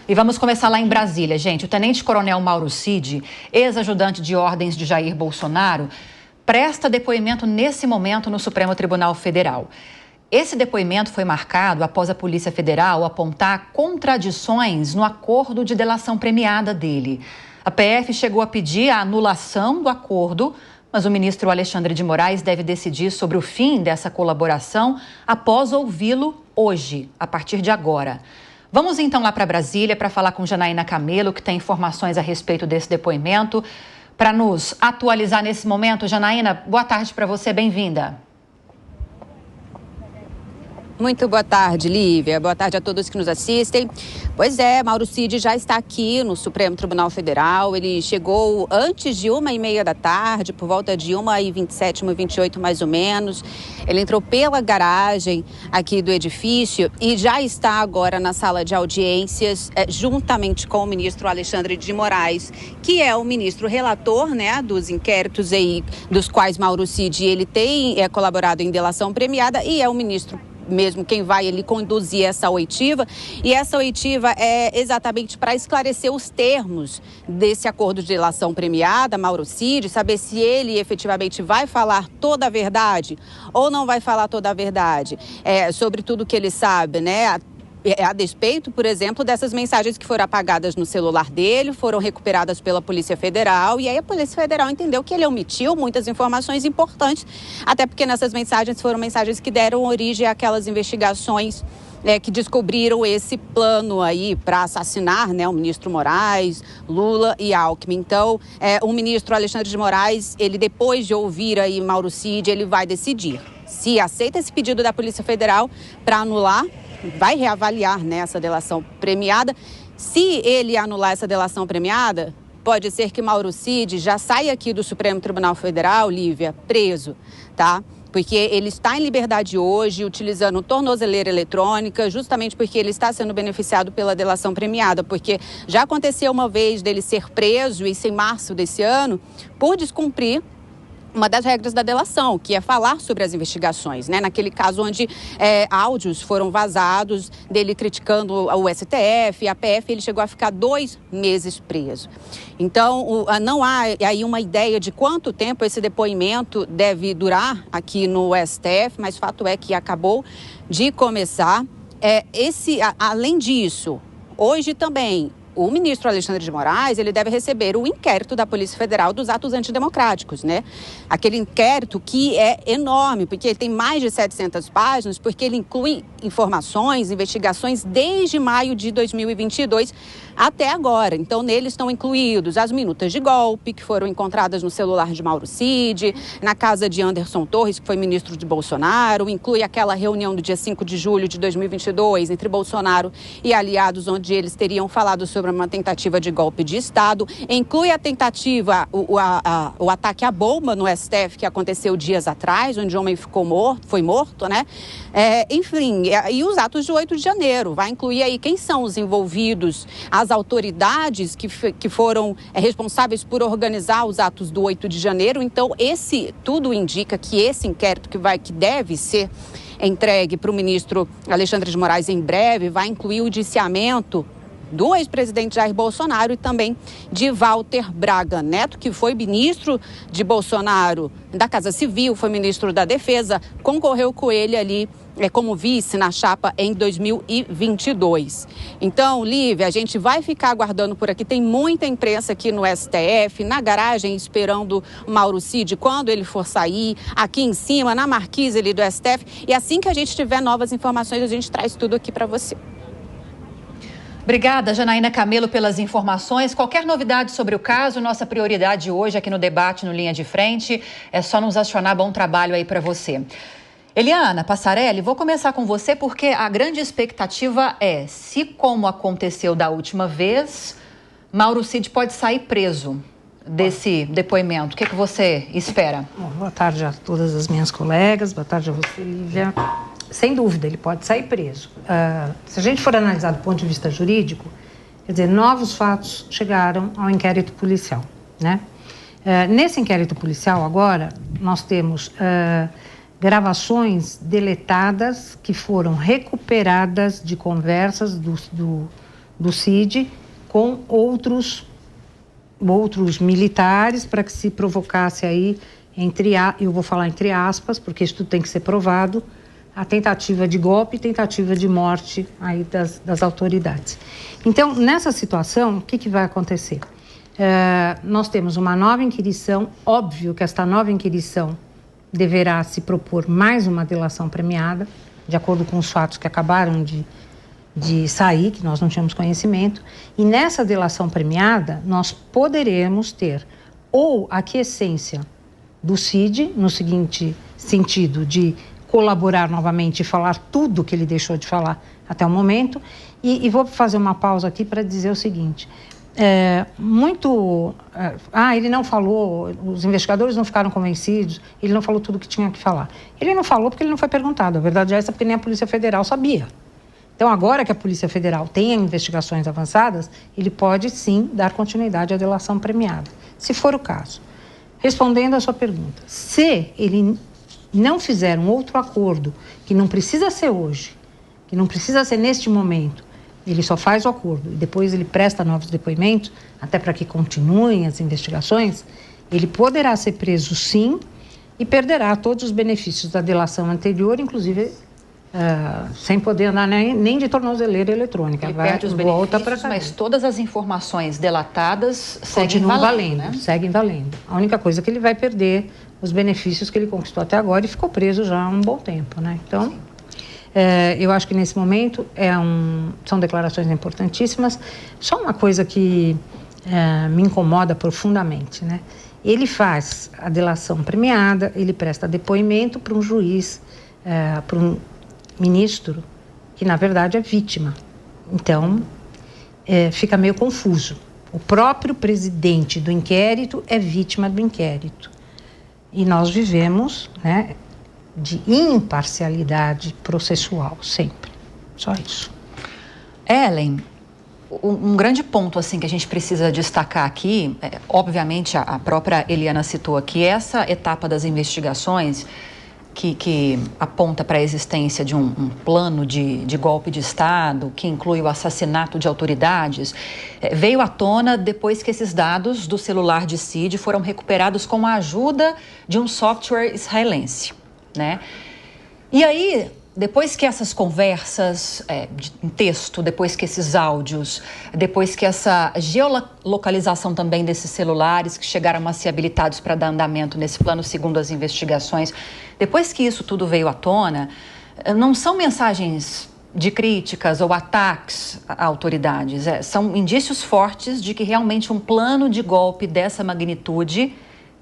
E vamos começar lá em Brasília, gente. O tenente-coronel Mauro Cid, ex-ajudante de ordens de Jair Bolsonaro, presta depoimento nesse momento no Supremo Tribunal Federal. Esse depoimento foi marcado após a Polícia Federal apontar contradições no acordo de delação premiada dele. A PF chegou a pedir a anulação do acordo, mas o ministro Alexandre de Moraes deve decidir sobre o fim dessa colaboração após ouvi-lo hoje, a partir de agora. Vamos então lá para Brasília para falar com Janaína Camelo, que tem informações a respeito desse depoimento. Para nos atualizar nesse momento, Janaína, boa tarde para você, bem-vinda. Muito boa tarde, Lívia. Boa tarde a todos que nos assistem. Pois é, Mauro Cid já está aqui no Supremo Tribunal Federal. Ele chegou antes de 1h30 da tarde, por volta de 1h27, 1h28 mais ou menos. Ele entrou pela garagem aqui do edifício e já está agora na sala de audiências, juntamente com o ministro Alexandre de Moraes, que é o ministro relator, né, dos inquéritos aí, dos quais Mauro Cid ele tem colaborado em delação premiada, e é o ministro mesmo quem vai ali conduzir essa oitiva, e essa oitiva é exatamente para esclarecer os termos desse acordo de delação premiada, Mauro Cid, saber se ele efetivamente vai falar toda a verdade ou não vai falar toda a verdade, sobre tudo que ele sabe, né? A despeito, por exemplo, dessas mensagens que foram apagadas no celular dele, foram recuperadas pela Polícia Federal, e aí a Polícia Federal entendeu que ele omitiu muitas informações importantes, até porque nessas mensagens foram mensagens que deram origem àquelas investigações que descobriram esse plano aí para assassinar, né, o ministro Moraes, Lula e Alckmin. Então, o ministro Alexandre de Moraes, ele depois de ouvir aí Mauro Cid, ele vai decidir se aceita esse pedido da Polícia Federal para anular, vai reavaliar, né, essa delação premiada. Se ele anular essa delação premiada, pode ser que Mauro Cid já saia aqui do Supremo Tribunal Federal, Lívia, preso, tá? Porque ele está em liberdade hoje, utilizando tornozeleira eletrônica, justamente porque ele está sendo beneficiado pela delação premiada, porque já aconteceu uma vez dele ser preso, isso em março desse ano, por descumprir uma das regras da delação, que é falar sobre as investigações, né? Naquele caso onde áudios foram vazados dele criticando o STF, a PF, ele chegou a ficar 2 meses preso. Então, não há aí uma ideia de quanto tempo esse depoimento deve durar aqui no STF, mas fato é que acabou de começar. Além disso, hoje também, o ministro Alexandre de Moraes, ele deve receber o inquérito da Polícia Federal dos atos antidemocráticos, né? Aquele inquérito que é enorme, porque ele tem mais de 700 páginas, porque ele inclui informações, investigações desde maio de 2022 até agora. Então, nele estão incluídos as minutas de golpe que foram encontradas no celular de Mauro Cid, na casa de Anderson Torres, que foi ministro de Bolsonaro, inclui aquela reunião do dia 5 de julho de 2022 entre Bolsonaro e aliados, onde eles teriam falado sobre uma tentativa de golpe de Estado, inclui a tentativa, o ataque à bomba no STF que aconteceu dias atrás, onde o homem foi morto, né? Enfim, e os atos de 8 de janeiro, vai incluir aí quem são os envolvidos, as autoridades que foram responsáveis por organizar os atos do 8 de janeiro. Então, tudo indica que esse inquérito que deve ser entregue para o ministro Alexandre de Moraes em breve vai incluir o indiciamento do ex-presidente Jair Bolsonaro e também de Walter Braga Neto, que foi ministro de Bolsonaro da Casa Civil, foi ministro da Defesa, concorreu com ele ali como vice na chapa em 2022. Então, Lívia, a gente vai ficar aguardando por aqui. Tem muita imprensa aqui no STF, na garagem, esperando o Mauro Cid quando ele for sair, aqui em cima, na marquise ali do STF. E assim que a gente tiver novas informações, a gente traz tudo aqui para você. Obrigada, Janaína Camelo, pelas informações. Qualquer novidade sobre o caso, nossa prioridade hoje aqui no debate no Linha de Frente, é só nos acionar. Bom trabalho aí para você. Eliana Passarelli, vou começar com você porque a grande expectativa é se, como aconteceu da última vez, Mauro Cid pode sair preso desse depoimento. O que você espera? Bom, boa tarde a todas as minhas colegas, boa tarde a você, Lívia. Sem dúvida, ele pode sair preso. Se a gente for analisar do ponto de vista jurídico, quer dizer, novos fatos chegaram ao inquérito policial, né? Nesse inquérito policial, agora, nós temos gravações deletadas que foram recuperadas de conversas do CID com outros militares para que se provocasse aí, eu vou falar entre aspas, porque isso tudo tem que ser provado, a tentativa de golpe e tentativa de morte aí das autoridades. Então, nessa situação, o que vai acontecer? Nós temos uma nova inquirição, óbvio que esta nova inquirição deverá se propor mais uma delação premiada, de acordo com os fatos que acabaram de sair, que nós não tínhamos conhecimento, e nessa delação premiada nós poderemos ter ou a aquiescência do CID, no seguinte sentido de colaborar novamente e falar tudo que ele deixou de falar até o momento, e vou fazer uma pausa aqui para dizer o seguinte, ele não falou, os investigadores não ficaram convencidos, ele não falou tudo o que tinha que falar. Ele não falou porque ele não foi perguntado, a verdade é essa, porque nem a Polícia Federal sabia. Então, agora que a Polícia Federal tem investigações avançadas, ele pode sim dar continuidade à delação premiada, se for o caso. Respondendo à sua pergunta, se ele não fizer um outro acordo, que não precisa ser hoje, que não precisa ser neste momento, ele só faz o acordo e depois ele presta novos depoimentos, até para que continuem as investigações, ele poderá ser preso sim e perderá todos os benefícios da delação anterior, inclusive sem poder andar nem de tornozeleira eletrônica. Ele perde os benefícios, mas todas as informações delatadas continuam valendo, né? Seguem valendo. A única coisa é que ele vai perder os benefícios que ele conquistou até agora e ficou preso já há um bom tempo, né? Então, eu acho que nesse momento são declarações importantíssimas. Só uma coisa que me incomoda profundamente, né? Ele faz a delação premiada, ele presta depoimento para um juiz, para um ministro, que na verdade é vítima. Então, fica meio confuso. O próprio presidente do inquérito é vítima do inquérito. E nós vivemos, né, de imparcialidade processual, sempre. Só isso. Ellen, um grande ponto assim, que a gente precisa destacar aqui, obviamente a própria Eliana citou aqui, essa etapa das investigações que aponta para a existência de um plano de golpe de Estado, que inclui o assassinato de autoridades, veio à tona depois que esses dados do celular de CID foram recuperados com a ajuda de um software israelense, né? E aí, depois que essas conversas em texto, depois que esses áudios, depois que essa geolocalização também desses celulares que chegaram a ser habilitados para dar andamento nesse plano segundo as investigações, depois que isso tudo veio à tona, não são mensagens de críticas ou ataques a autoridades, são indícios fortes de que realmente um plano de golpe dessa magnitude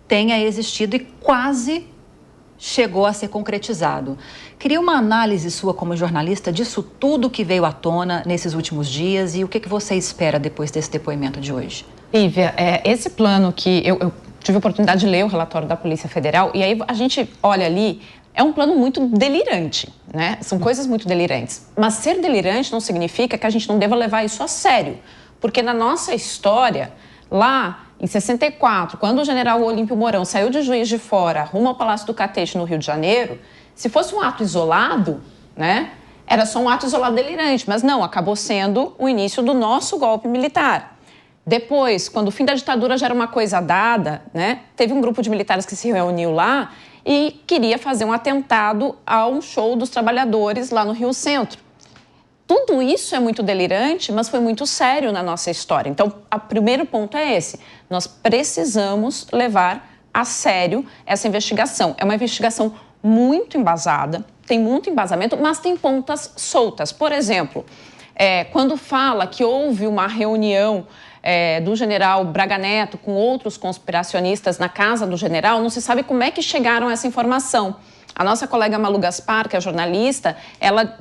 tenha existido e quase chegou a ser concretizado. Queria uma análise sua como jornalista disso tudo que veio à tona nesses últimos dias e o que você espera depois desse depoimento de hoje. Lívia, esse plano que eu tive a oportunidade de ler o relatório da Polícia Federal e aí a gente olha ali, é um plano muito delirante, né? São coisas muito delirantes. Mas ser delirante não significa que a gente não deva levar isso a sério, porque na nossa história, lá em 64, quando o general Olímpio Mourão saiu de Juiz de Fora rumo ao Palácio do Catete, no Rio de Janeiro, se fosse um ato isolado, né, era só um ato isolado delirante, mas não, acabou sendo o início do nosso golpe militar. Depois, quando o fim da ditadura já era uma coisa dada, né, teve um grupo de militares que se reuniu lá e queria fazer um atentado ao show dos trabalhadores lá no Rio Centro. Tudo isso é muito delirante, mas foi muito sério na nossa história. Então, o primeiro ponto é esse. Nós precisamos levar a sério essa investigação. É uma investigação muito embasada, tem muito embasamento, mas tem pontas soltas. Por exemplo, quando fala que houve uma reunião do general Braga Neto com outros conspiracionistas na casa do general, não se sabe como é que chegaram a essa informação. A nossa colega Malu Gaspar, que é jornalista, ela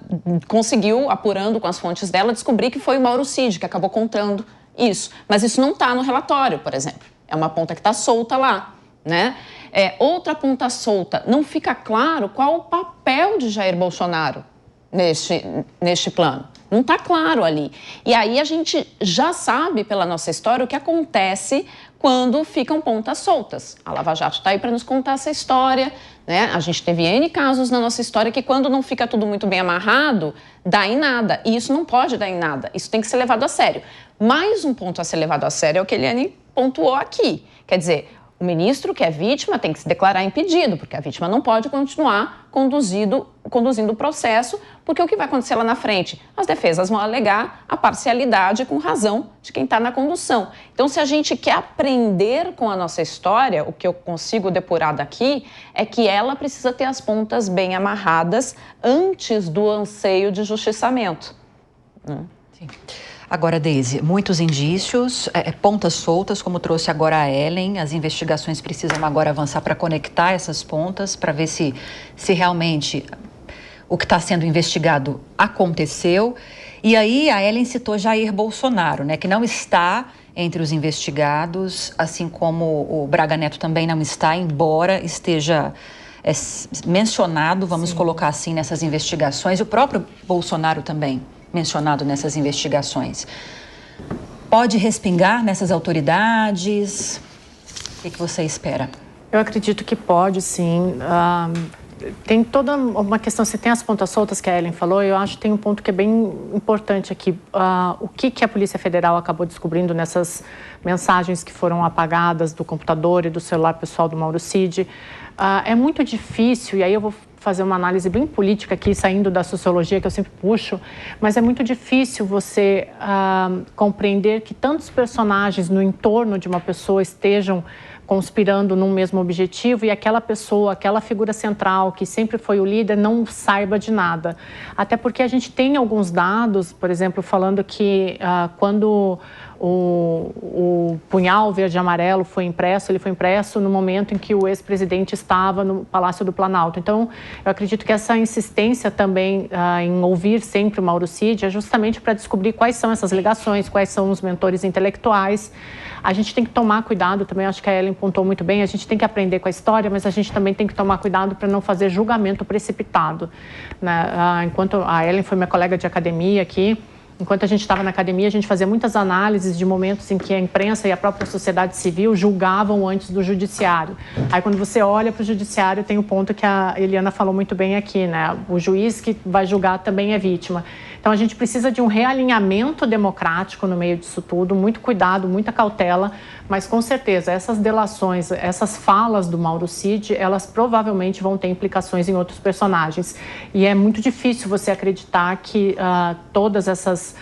conseguiu, apurando com as fontes dela, descobrir que foi o Mauro Cid que acabou contando isso. Mas isso não está no relatório, por exemplo. É uma ponta que está solta lá, né? Outra ponta solta, não fica claro qual o papel de Jair Bolsonaro neste plano. Não está claro ali. E aí a gente já sabe pela nossa história o que acontece quando ficam pontas soltas. A Lava Jato está aí para nos contar essa história, né? A gente teve N casos na nossa história que quando não fica tudo muito bem amarrado, dá em nada. E isso não pode dar em nada. Isso tem que ser levado a sério. Mais um ponto a ser levado a sério é o que a Eliane pontuou aqui. Quer dizer, o ministro que é vítima tem que se declarar impedido, porque a vítima não pode continuar conduzindo o processo, porque o que vai acontecer lá na frente? As defesas vão alegar a parcialidade com razão de quem está na condução. Então, se a gente quer aprender com a nossa história, o que eu consigo depurar daqui é que ela precisa ter as pontas bem amarradas antes do anseio de justiçamento. Sim. Agora, Deise, muitos indícios, pontas soltas, como trouxe agora a Ellen, as investigações precisam agora avançar para conectar essas pontas, para ver se realmente o que está sendo investigado aconteceu. E aí a Ellen citou Jair Bolsonaro, né, que não está entre os investigados, assim como o Braga Neto também não está, embora esteja mencionado, vamos colocar assim, nessas investigações, e o próprio Bolsonaro também mencionado nessas investigações. Pode respingar nessas autoridades? O que você espera? Eu acredito que pode, sim. Tem toda uma questão, você tem as pontas soltas que a Ellen falou, eu acho que tem um ponto que é bem importante aqui. O que a Polícia Federal acabou descobrindo nessas mensagens que foram apagadas do computador e do celular pessoal do Mauro Cid. É muito difícil, e aí eu vou fazer uma análise bem política aqui, saindo da sociologia que eu sempre puxo, mas é muito difícil você compreender que tantos personagens no entorno de uma pessoa estejam conspirando num mesmo objetivo e aquela pessoa, aquela figura central que sempre foi o líder não saiba de nada. Até porque a gente tem alguns dados, por exemplo, falando que quando o punhal verde e amarelo foi impresso, ele foi impresso no momento em que o ex-presidente estava no Palácio do Planalto. Então, eu acredito que essa insistência também em ouvir sempre o Mauro Cid é justamente para descobrir quais são essas ligações, quais são os mentores intelectuais. A gente tem que tomar cuidado também, acho que a Ellen pontuou muito bem, a gente tem que aprender com a história, mas a gente também tem que tomar cuidado para não fazer julgamento precipitado, né? Enquanto a Ellen foi minha colega de academia aqui, enquanto a gente estava na academia, a gente fazia muitas análises de momentos em que a imprensa e a própria sociedade civil julgavam antes do judiciário. Aí, quando você olha para o judiciário, tem o ponto que a Eliana falou muito bem aqui, né? O juiz que vai julgar também é vítima. Então, a gente precisa de um realinhamento democrático no meio disso tudo, muito cuidado, muita cautela, mas com certeza essas delações, essas falas do Mauro Cid, elas provavelmente vão ter implicações em outros personagens. E é muito difícil você acreditar que todas essas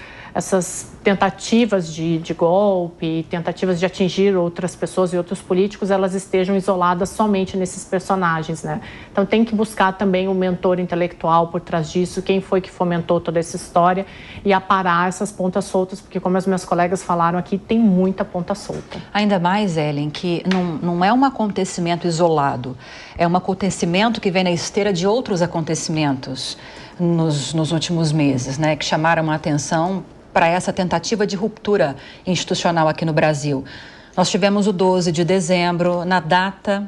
tentativas de golpe, tentativas de atingir outras pessoas e outros políticos, elas estejam isoladas somente nesses personagens, né? Então tem que buscar também um mentor intelectual por trás disso, quem foi que fomentou toda essa história e aparar essas pontas soltas, porque como as minhas colegas falaram aqui, tem muita ponta solta. Ainda mais, Ellen, que não é um acontecimento isolado, é um acontecimento que vem na esteira de outros acontecimentos nos últimos meses, né, que chamaram a atenção para essa tentativa de ruptura institucional aqui no Brasil. Nós tivemos o 12 de dezembro, na data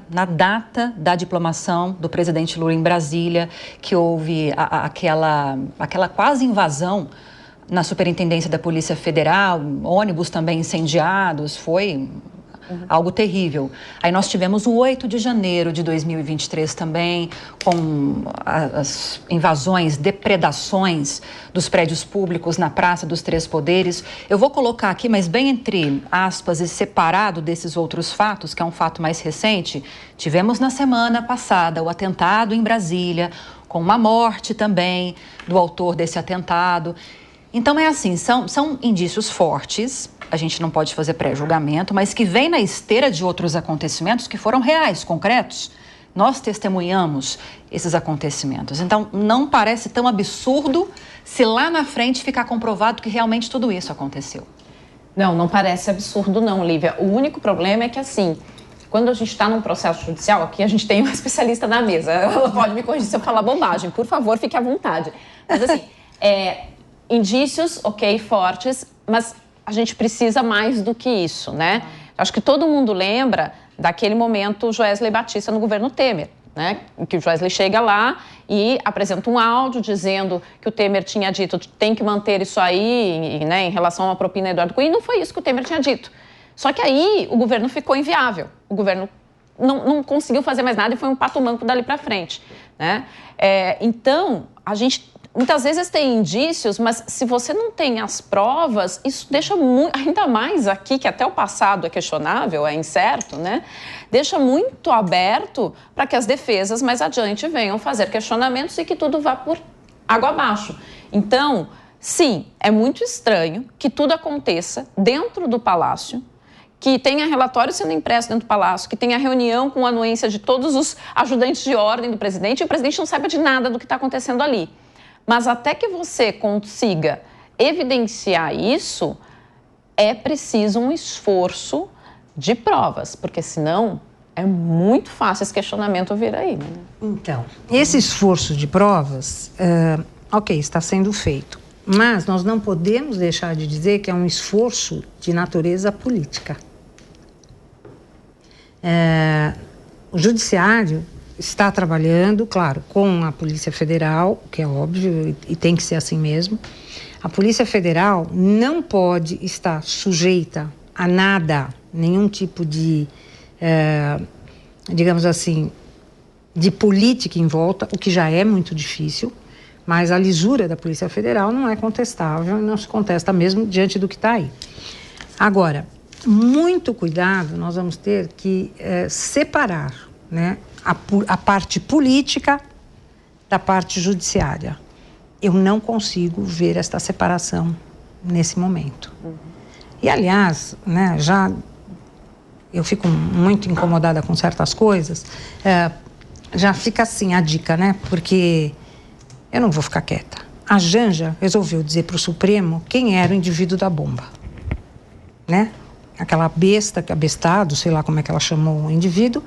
da diplomação do presidente Lula em Brasília, que houve aquela quase invasão na Superintendência da Polícia Federal, ônibus também incendiados, foi algo terrível. Aí nós tivemos o 8 de janeiro de 2023 também, com as invasões, depredações dos prédios públicos na Praça dos Três Poderes. Eu vou colocar aqui, mas bem entre aspas e separado desses outros fatos, que é um fato mais recente, tivemos na semana passada o atentado em Brasília, com uma morte também do autor desse atentado. Então é assim, são indícios fortes, a gente não pode fazer pré-julgamento, mas que vem na esteira de outros acontecimentos que foram reais, concretos. Nós testemunhamos esses acontecimentos. Então não parece tão absurdo se lá na frente ficar comprovado que realmente tudo isso aconteceu. Não parece absurdo não, Lívia. O único problema é que assim, quando a gente está num processo judicial, aqui a gente tem uma especialista na mesa, ela pode me corrigir se eu falar bobagem, por favor, fique à vontade. Mas assim, indícios, ok, fortes, mas a gente precisa mais do que isso, né? Acho que todo mundo lembra daquele momento Joesley Batista no governo Temer. né? Que o Joesley chega lá e apresenta um áudio dizendo que o Temer tinha dito tem que manter isso aí, né, em relação à propina Eduardo Cunha, e não foi isso que o Temer tinha dito. Só que aí o governo ficou inviável, o governo não conseguiu fazer mais nada e foi um pato manco dali para frente, né? Então, a gente muitas vezes tem indícios, mas se você não tem as provas, isso deixa muito, ainda mais aqui, que até o passado é questionável, é incerto, né? Deixa muito aberto para que as defesas mais adiante venham fazer questionamentos e que tudo vá por água abaixo. Então, sim, é muito estranho que tudo aconteça dentro do Palácio, que tenha relatório sendo impresso dentro do Palácio, que tenha reunião com a anuência de todos os ajudantes de ordem do presidente e o presidente não saiba de nada do que está acontecendo ali. Mas até que você consiga evidenciar isso, é preciso um esforço de provas, porque senão é muito fácil esse questionamento vir aí, né? Então, esse esforço de provas, ok, está sendo feito, mas nós não podemos deixar de dizer que é um esforço de natureza política. O Judiciário está trabalhando, claro, com a Polícia Federal, que é óbvio e tem que ser assim mesmo. A Polícia Federal não pode estar sujeita a nada, nenhum tipo de, digamos assim, de política em volta, o que já é muito difícil, mas a lisura da Polícia Federal não é contestável, não se contesta mesmo diante do que está aí. Agora, muito cuidado, nós vamos ter que separar, né, a parte política da parte judiciária. Eu não consigo ver esta separação nesse momento. E, aliás, né, eu fico muito incomodada com certas coisas, já fica assim a dica, né? Porque eu não vou ficar quieta. A Janja resolveu dizer para o Supremo quem era o indivíduo da bomba, né? Aquela besta, abestado, sei lá como é que ela chamou o indivíduo,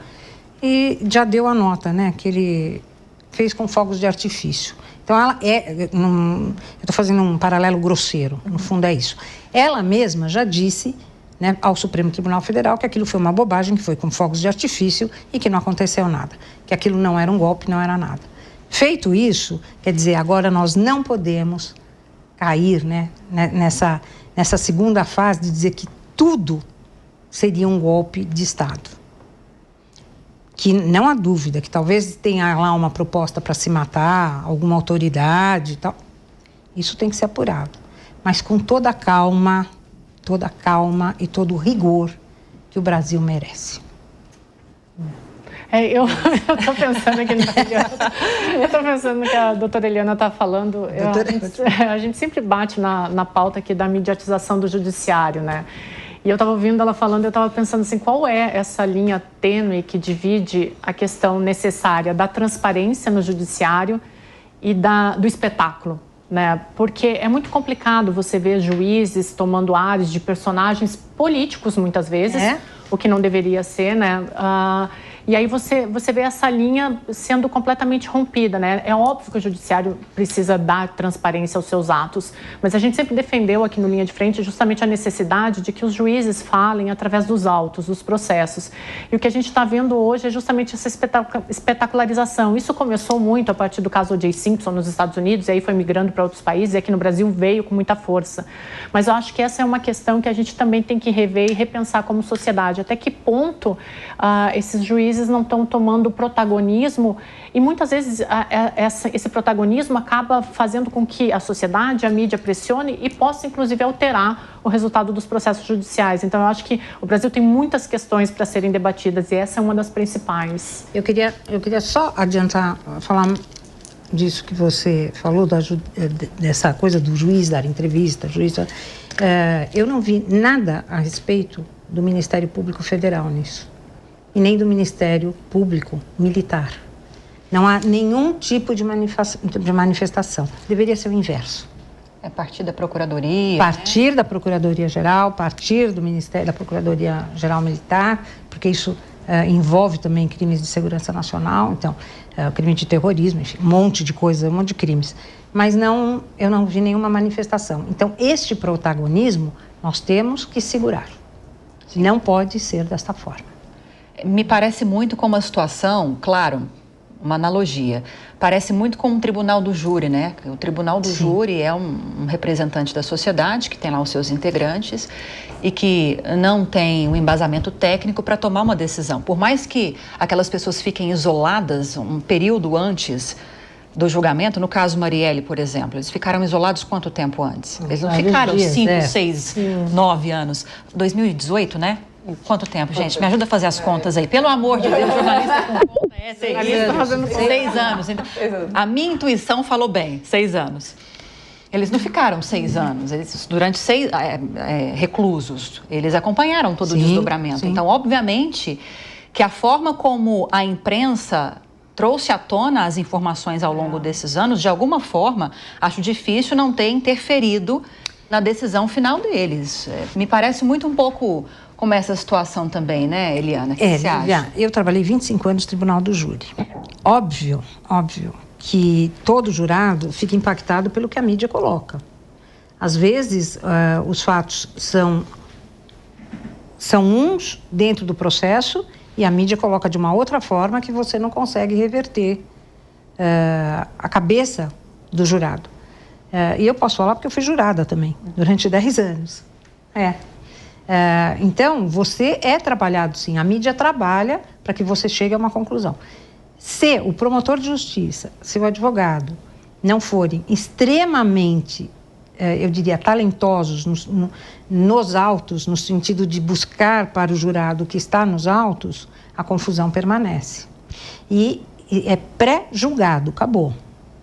e já deu a nota, né? Que ele fez com fogos de artifício. Então, eu estou fazendo um paralelo grosseiro, no fundo é isso. Ela mesma já disse, né, ao Supremo Tribunal Federal que aquilo foi uma bobagem, que foi com fogos de artifício e que não aconteceu nada. Que aquilo não era um golpe, não era nada. Feito isso, quer dizer, agora nós não podemos cair, né, nessa segunda fase de dizer que tudo seria um golpe de Estado. Que não há dúvida que talvez tenha lá uma proposta para se matar, alguma autoridade e tal. Isso tem que ser apurado. Mas com toda a calma e todo o rigor que o Brasil merece. Eu estou pensando aqui eu estou pensando no que a doutora Eliana está falando. A gente sempre bate na pauta aqui da mediatização do judiciário, né? E eu estava ouvindo ela falando, eu estava pensando assim, qual é essa linha tênue que divide a questão necessária da transparência no judiciário e do espetáculo, né? Porque é muito complicado você ver juízes tomando ares de personagens políticos, muitas vezes, o que não deveria ser, né? E aí você vê essa linha sendo completamente rompida, né? É óbvio que o judiciário precisa dar transparência aos seus atos, mas a gente sempre defendeu aqui no Linha de Frente justamente a necessidade de que os juízes falem através dos autos, dos processos. E o que a gente está vendo hoje é justamente essa espetacularização. Isso começou muito a partir do caso O.J. Simpson nos Estados Unidos, e aí foi migrando para outros países, e aqui no Brasil veio com muita força. Mas eu acho que essa é uma questão que a gente também tem que rever e repensar como sociedade. Até que ponto esses juízes não estão tomando protagonismo e muitas vezes esse protagonismo acaba fazendo com que a sociedade, a mídia pressione e possa inclusive alterar o resultado dos processos judiciais. Então eu acho que o Brasil tem muitas questões para serem debatidas e essa é uma das principais. Eu queria só adiantar, falar disso que você falou, dessa coisa do juiz dar entrevista, eu não vi nada a respeito do Ministério Público Federal nisso. E nem do Ministério Público Militar. Não há nenhum tipo de manifestação. Deveria ser o inverso. É partir da Procuradoria. Partir da Procuradoria-Geral, partir do Ministério da Procuradoria-Geral Militar, porque isso envolve também crimes de segurança nacional, então, crime de terrorismo, enfim, um monte de coisa, um monte de crimes. Mas eu não vi nenhuma manifestação. Então, este protagonismo nós temos que segurar. Não pode ser desta forma. Me parece muito como a situação, claro, uma analogia. Parece muito com um tribunal do júri, né? O tribunal do júri é um representante da sociedade que tem lá os seus integrantes e que não tem um embasamento técnico para tomar uma decisão. Por mais que aquelas pessoas fiquem isoladas um período antes do julgamento, no caso Marielle, por exemplo, eles ficaram isolados quanto tempo antes? Eles não ficaram 5, 6, 9 anos. 2018, né? Quanto tempo, gente? Me ajuda a fazer as contas aí. Pelo amor de Deus, jornalista com conta é 6 anos. 6 anos. A minha intuição falou bem, 6 anos. Eles não ficaram 6 anos, eles durante 6 reclusos. Eles acompanharam todo o desdobramento. Sim. Então, obviamente, que a forma como a imprensa trouxe à tona as informações ao longo desses anos, de alguma forma, acho difícil não ter interferido na decisão final deles. Me parece muito um pouco como essa situação também, né, Eliana? O que você acha? Eu trabalhei 25 anos no Tribunal do Júri. Óbvio que todo jurado fica impactado pelo que a mídia coloca. Às vezes, os fatos são uns dentro do processo e a mídia coloca de uma outra forma que você não consegue reverter a cabeça do jurado. E eu posso falar porque eu fui jurada também, durante 10 anos. Então, você é trabalhado sim, a mídia trabalha para que você chegue a uma conclusão. Se o promotor de justiça, se o advogado não forem extremamente, eu diria, talentosos nos autos, no sentido de buscar para o jurado que está nos autos, a confusão permanece. E é pré-julgado, acabou.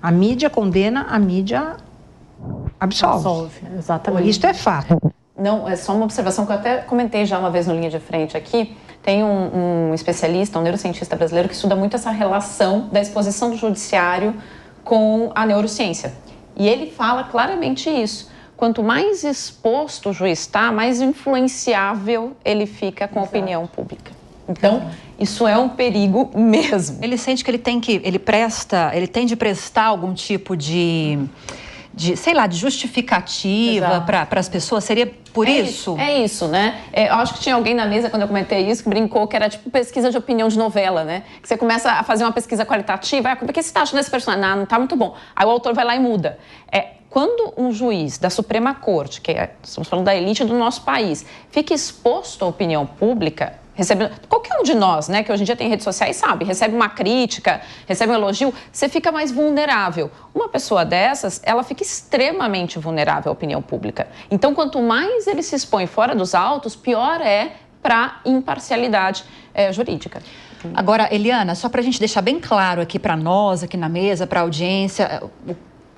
A mídia condena, a mídia absolve. Exatamente. Isto é fato. Não, é só uma observação que eu até comentei já uma vez no Linha de Frente aqui. Tem um especialista, um neurocientista brasileiro que estuda muito essa relação da exposição do judiciário com a neurociência. E ele fala claramente isso. Quanto mais exposto o juiz está, mais influenciável ele fica com a opinião pública. Então, isso é um perigo mesmo. Ele sente que ele tem de prestar algum tipo de justificativa para as pessoas, seria por isso? É isso, né? Eu acho que tinha alguém na mesa, quando eu comentei isso, que brincou que era tipo pesquisa de opinião de novela, né? Que você começa a fazer uma pesquisa qualitativa, por que você está achando esse personagem? Não tá muito bom. Aí o autor vai lá e muda. Quando um juiz da Suprema Corte, estamos falando da elite do nosso país, fica exposto à opinião pública, qualquer um de nós, né, que hoje em dia tem redes sociais, sabe, recebe uma crítica, recebe um elogio, você fica mais vulnerável. Uma pessoa dessas, ela fica extremamente vulnerável à opinião pública. Então, quanto mais ele se expõe fora dos autos, pior é para imparcialidade jurídica. Agora, Eliana, só para a gente deixar bem claro aqui para nós, aqui na mesa, para a audiência,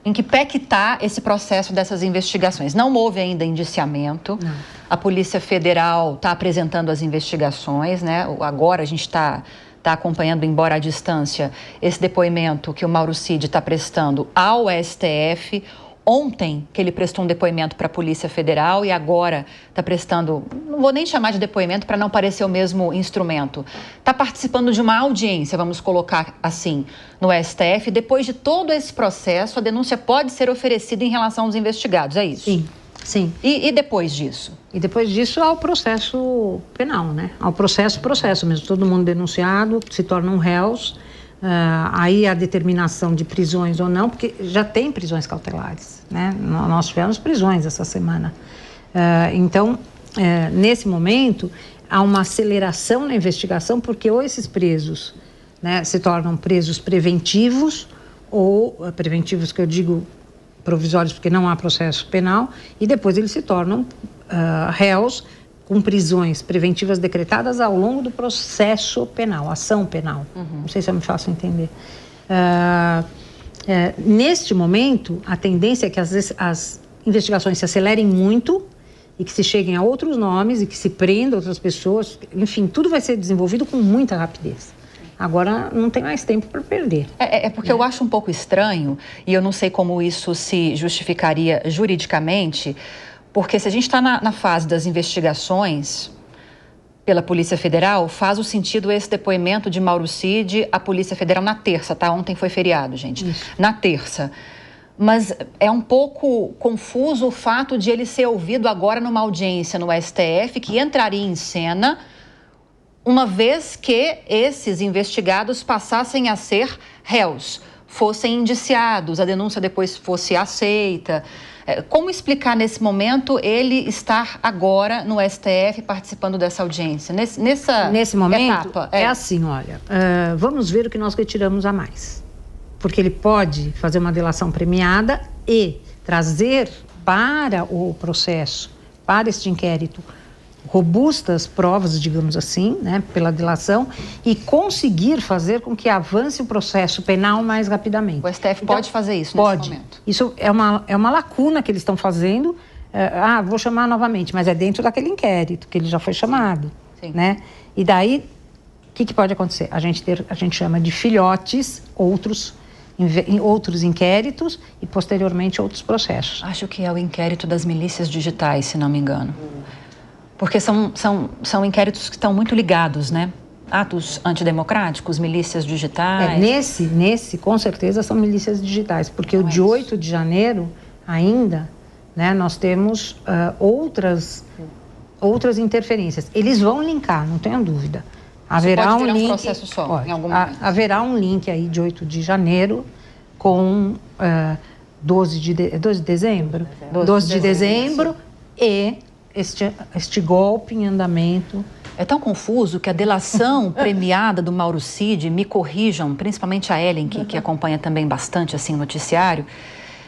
em que pé que está esse processo dessas investigações? Não houve ainda indiciamento. Não. A Polícia Federal está apresentando as investigações, né? Agora a gente está acompanhando, embora à distância, esse depoimento que o Mauro Cid está prestando ao STF. Ontem que ele prestou um depoimento para a Polícia Federal e agora está prestando, não vou nem chamar de depoimento para não parecer o mesmo instrumento, está participando de uma audiência, vamos colocar assim, no STF. Depois de todo esse processo, a denúncia pode ser oferecida em relação aos investigados, é isso? Sim. E depois disso? E depois disso ao processo penal, né? Ao processo mesmo, todo mundo denunciado, se tornam réus. Aí a determinação de prisões ou não, porque já tem prisões cautelares, né? Nós tivemos prisões essa semana. Então, nesse momento, há uma aceleração na investigação, porque ou esses presos, né, se tornam presos preventivos, ou preventivos que eu digo provisórios, porque não há processo penal, e depois eles se tornam réus com prisões preventivas decretadas ao longo do processo penal, ação penal. Não sei se eu me faço entender. Neste momento, a tendência é que as investigações se acelerem muito e que se cheguem a outros nomes e que se prendam outras pessoas. Enfim, tudo vai ser desenvolvido com muita rapidez. Agora não tem mais tempo para perder. Porque eu acho um pouco estranho, e eu não sei como isso se justificaria juridicamente, porque se a gente está na fase das investigações pela Polícia Federal, faz o sentido esse depoimento de Mauro Cid à Polícia Federal na terça, tá? Ontem foi feriado, gente. Isso. Na terça. Mas é um pouco confuso o fato de ele ser ouvido agora numa audiência no STF, que entraria em cena uma vez que esses investigados passassem a ser réus, fossem indiciados, a denúncia depois fosse aceita. Como explicar nesse momento ele estar agora no STF participando dessa audiência? Nesse momento, etapa, é assim, olha, vamos ver o que nós retiramos a mais. Porque ele pode fazer uma delação premiada e trazer para o processo, para este inquérito, robustas provas, digamos assim, né, pela delação, e conseguir fazer com que avance o processo penal mais rapidamente. O STF pode fazer isso nesse momento? Isso é uma lacuna que eles estão fazendo. Vou chamar novamente, mas é dentro daquele inquérito que ele já foi chamado. Sim. Né? E daí, o que pode acontecer? A gente chama de filhotes, outros inquéritos e, posteriormente, outros processos. Acho que é o inquérito das milícias digitais, se não me engano. Porque são inquéritos que estão muito ligados, né? Atos antidemocráticos, milícias digitais. Nesse, com certeza, são milícias digitais. Porque o de 8 de janeiro, ainda, né, nós temos outras interferências. Eles vão linkar, não tenho dúvida. Haverá um link, processo só, em algum momento. Haverá um link aí de 8 de janeiro com 12 de dezembro? 12 de dezembro e este golpe em andamento. É tão confuso que a delação premiada do Mauro Cid, me corrijam, principalmente a Ellen, que acompanha também bastante assim, o noticiário,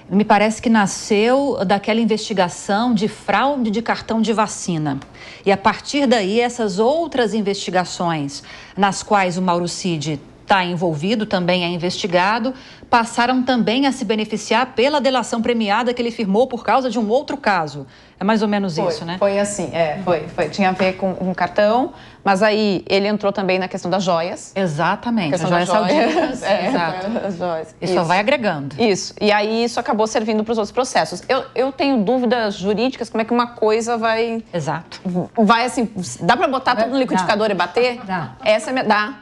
me parece que nasceu daquela investigação de fraude de cartão de vacina. E a partir daí, essas outras investigações, nas quais o Mauro Cid está envolvido, também é investigado, passaram também a se beneficiar pela delação premiada que ele firmou por causa de um outro caso. É mais ou menos isso, né? Foi assim, foi. Tinha a ver com um cartão, mas aí ele entrou também na questão das joias. Exatamente, as joias sauditas. Exato. As joias. Isso só vai agregando. Isso, e aí isso acabou servindo para os outros processos. Eu tenho dúvidas jurídicas, como é que uma coisa vai... Exato. Vai assim, dá para botar tudo no liquidificador e bater? Dá. Essa é... Dá.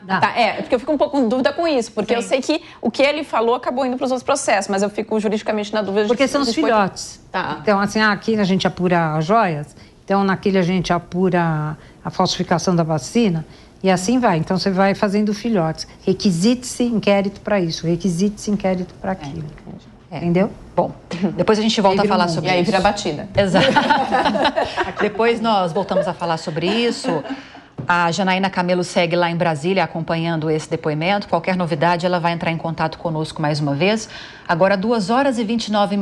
Porque eu fico um pouco em dúvida com isso, porque eu sei que o que ele falou acabou indo para os outros processos, mas eu fico juridicamente na dúvida. Porque são os filhotes. Tá. Então, assim, aqui a gente apura as joias, então naquele a gente apura a falsificação da vacina, e assim vai. Então, você vai fazendo filhotes. Requisite-se inquérito para isso, requisite-se inquérito para aquilo. Entendeu? Bom, depois a gente volta a falar sobre isso. E aí vira batida. Exato. Depois nós voltamos a falar sobre isso. A Janaína Camelo segue lá em Brasília acompanhando esse depoimento. Qualquer novidade, ela vai entrar em contato conosco mais uma vez. Agora, 2h29.